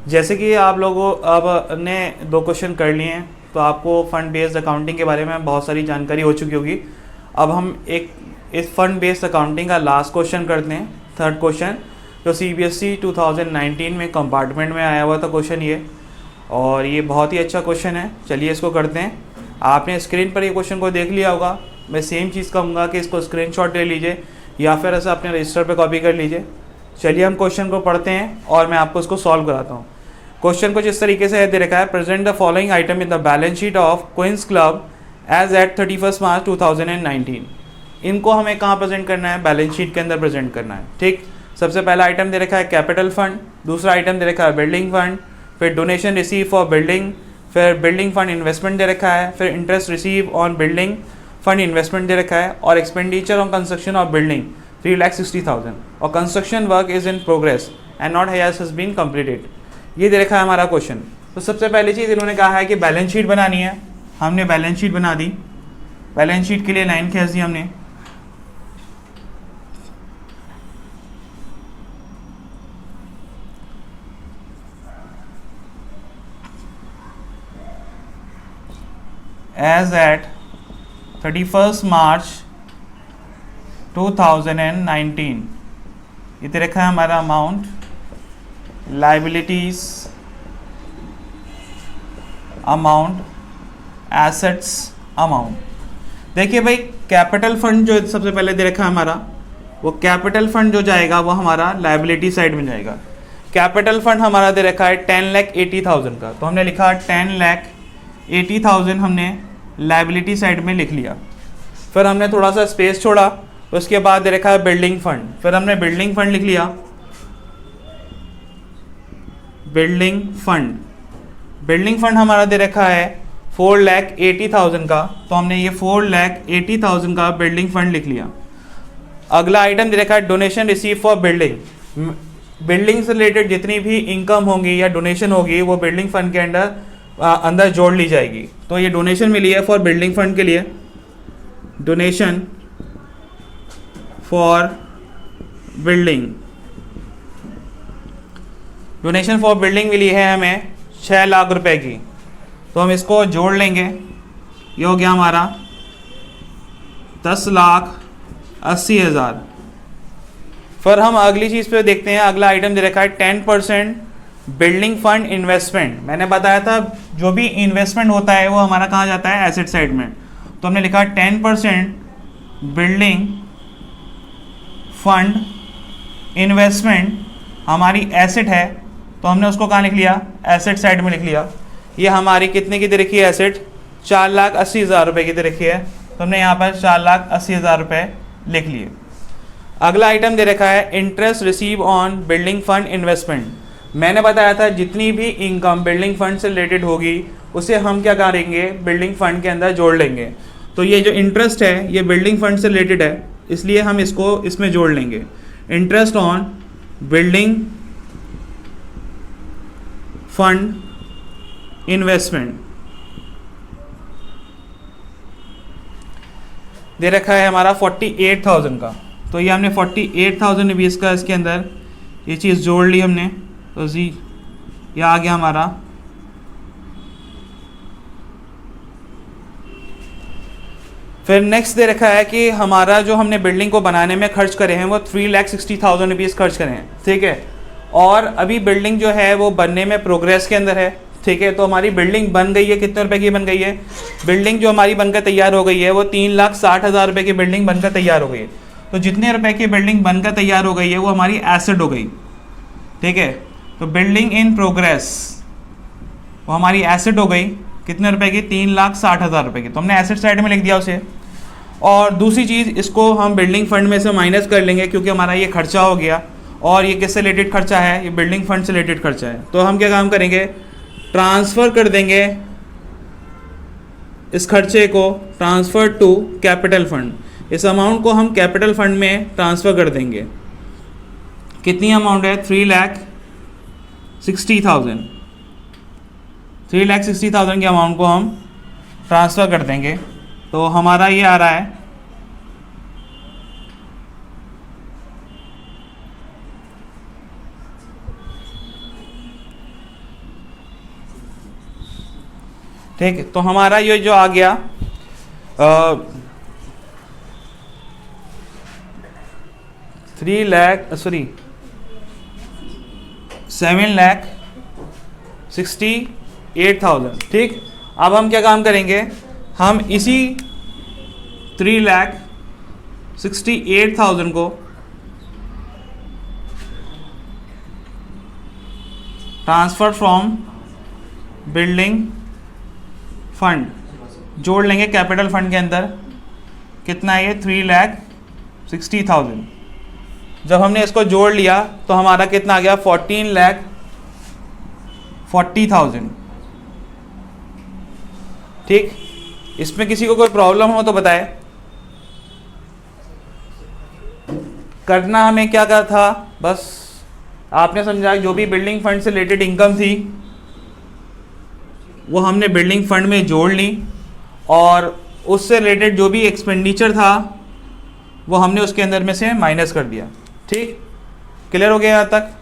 जैसे कि आप लोगों अब ने 2 क्वेश्चन कर लिए हैं, तो आपको फंड बेस्ड अकाउंटिंग के बारे में बहुत सारी जानकारी हो चुकी होगी। अब हम एक इस फंड बेस्ड अकाउंटिंग का लास्ट क्वेश्चन करते हैं, थर्ड क्वेश्चन, जो CBSE 2019 में कंपार्टमेंट में आया हुआ था क्वेश्चन ये, और ये बहुत ही अच्छा क्वेश्चन है। चलिए इसको करते हैं। आपने स्क्रीन पर ये क्वेश्चन को देख लिया होगा। मैं सेम चीज़ कहूँगा कि इसको स्क्रीनशॉट ले लीजिए या फिर ऐसा अपने रजिस्टर पे कॉपी कर लीजिए। चलिए हम क्वेश्चन को पढ़ते हैं और मैं आपको इसको सॉल्व कराता हूँ। क्वेश्चन कुछ इस तरीके से दे रखा है, present the following item in the balance sheet of Queens Club as at 31 March 2019। इनको हमें कहाँ प्रेजेंट करना है? बैलेंस शीट के अंदर प्रेजेंट करना है। ठीक, सबसे पहला आइटम दे रखा है कैपिटल फंड, दूसरा आइटम दे रखा है बिल्डिंग फंड, फिर डोनेशन रिसीव फॉर बिल्डिंग, फिर बिल्डिंग फंड इन्वेस्टमेंट दे रखा है, फिर interest receive on building fund investment दे रखा है, और expenditure on construction of building 3,60,000, और construction work is in progress and not has been completed. ये दे रखा है हमारा क्वेश्चन। तो सबसे पहली चीज़ इन्होंने कहा है कि बैलेंस शीट बनानी है। हमने बैलेंस शीट बना दी। बैलेंस शीट के लिए लाइन खींच दी हमने। एज एट 31 मार्च 2019 ये दे रखा है हमारा amount, liabilities amount, assets amount. देखिए भाई, कैपिटल फंड जो सबसे पहले दे रखा है हमारा, वो कैपिटल फंड जो जाएगा वो हमारा लाइबिलिटी साइड में जाएगा। कैपिटल फंड हमारा दे रखा है 10,80,000 का, तो हमने लिखा 10,80,000 हमने लाइबिलिटी साइड में लिख लिया। फिर हमने थोड़ा सा स्पेस छोड़ा, उसके बाद दे रखा है बिल्डिंग फंड, फिर हमने बिल्डिंग फंड लिख लिया। बिल्डिंग फंड हमारा दे रखा है 4,80,000 का, तो हमने ये 4,80,000 का बिल्डिंग फंड लिख लिया। अगला आइटम दे रखा है donation receive for building. Building से रिलेटेड जितनी भी इनकम होगी या डोनेशन होगी वो बिल्डिंग फंड के अंदर जोड़ ली जाएगी। तो ये डोनेशन मिली है फॉर बिल्डिंग फंड के लिए, donation for building. Donation for building मिली है हमें 6 लाख रुपए की, तो हम इसको जोड़ लेंगे। ये हो गया हमारा 10,80,000। फिर हम अगली चीज़ पे देखते हैं। अगला आइटम दे रखा है 10% बिल्डिंग फंड इन्वेस्टमेंट। मैंने बताया था जो भी इन्वेस्टमेंट होता है वो हमारा कहाँ जाता है? एसेट साइड में। तो हमने लिखा 10% बिल्डिंग फंड इन्वेस्टमेंट हमारी एसेट है, तो हमने उसको कहाँ लिख लिया? एसेट साइड में लिख लिया। ये हमारी कितने की दे रखी है एसेट? 4,80,000 रुपये की दे रखी है, तो हमने यहाँ पर 4,80,000 रुपये लिख लिए। अगला आइटम दे रखा है interest receive on building fund investment. मैंने बताया था जितनी भी इनकम बिल्डिंग फंड से रिलेटेड होगी उसे हम क्या करेंगे? बिल्डिंग फंड के अंदर जोड़ लेंगे। तो ये जो इंटरेस्ट है ये बिल्डिंग फंड से रिलेटेड है, इसलिए हम इसको इसमें जोड़ लेंगे। Interest on building fund investment दे रखा है हमारा 48,000 का, तो ये हमने 48,000 रुपीज़ का इसके अंदर ये चीज़ जोड़ ली हमने। तो जी ये आ गया हमारा। फिर नेक्स्ट दे रखा है कि हमारा जो हमने बिल्डिंग को बनाने में खर्च करे हैं वो 3,60,000 रुपीज़ खर्च करे हैं, ठीक है। और अभी बिल्डिंग जो है वो बनने में प्रोग्रेस के अंदर है, ठीक है। तो हमारी बिल्डिंग बन गई है, कितने रुपए की बन गई है? बिल्डिंग जो हमारी बनकर तैयार हो गई है वो 3,60,000 रुपये की बिल्डिंग बनकर तैयार हो गई है। तो जितने रुपए की बिल्डिंग बनकर तैयार हो गई है वो हमारी एसेट हो गई, ठीक है। तो बिल्डिंग इन प्रोग्रेस वो हमारी एसेट हो गई, कितने रुपए की? 3,60,000 रुपये की, तो हमने एसेट साइड में लिख दिया उसे। और दूसरी चीज़, इसको हम बिल्डिंग फंड में से माइनस कर लेंगे क्योंकि हमारा ये खर्चा हो गया, और ये किससे रिलेटेड खर्चा है? ये बिल्डिंग फंड से रिलेटेड खर्चा है। तो हम क्या काम करेंगे? ट्रांसफ़र कर देंगे इस खर्चे को, ट्रांसफ़र टू कैपिटल फंड। इस अमाउंट को हम कैपिटल फंड में ट्रांसफ़र कर देंगे। कितनी अमाउंट है? 3,60,000। 3,60,000 के अमाउंट को हम ट्रांसफ़र कर देंगे। तो हमारा ये आ रहा है 3,60,000 ठीक है, तो हमारा ये जो आ गया 7,68,000। ठीक, अब हम क्या काम करेंगे, हम इसी 3,68,000 को ट्रांसफर फ्रॉम बिल्डिंग फंड जोड़ लेंगे कैपिटल फंड के अंदर। कितना है ये, 3,60,000। जब हमने इसको जोड़ लिया तो हमारा कितना आ गया, 14,40,000। ठीक, इसमें किसी को कोई प्रॉब्लम हो तो बताए। करना हमें क्या क्या था, बस आपने समझा, जो भी बिल्डिंग फंड से रिलेटेड इनकम थी वो हमने बिल्डिंग फंड में जोड़ ली, और उससे रिलेटेड जो भी एक्सपेंडिचर था वो हमने उसके अंदर में से माइनस कर दिया। ठीक, क्लियर हो गया यहाँ तक।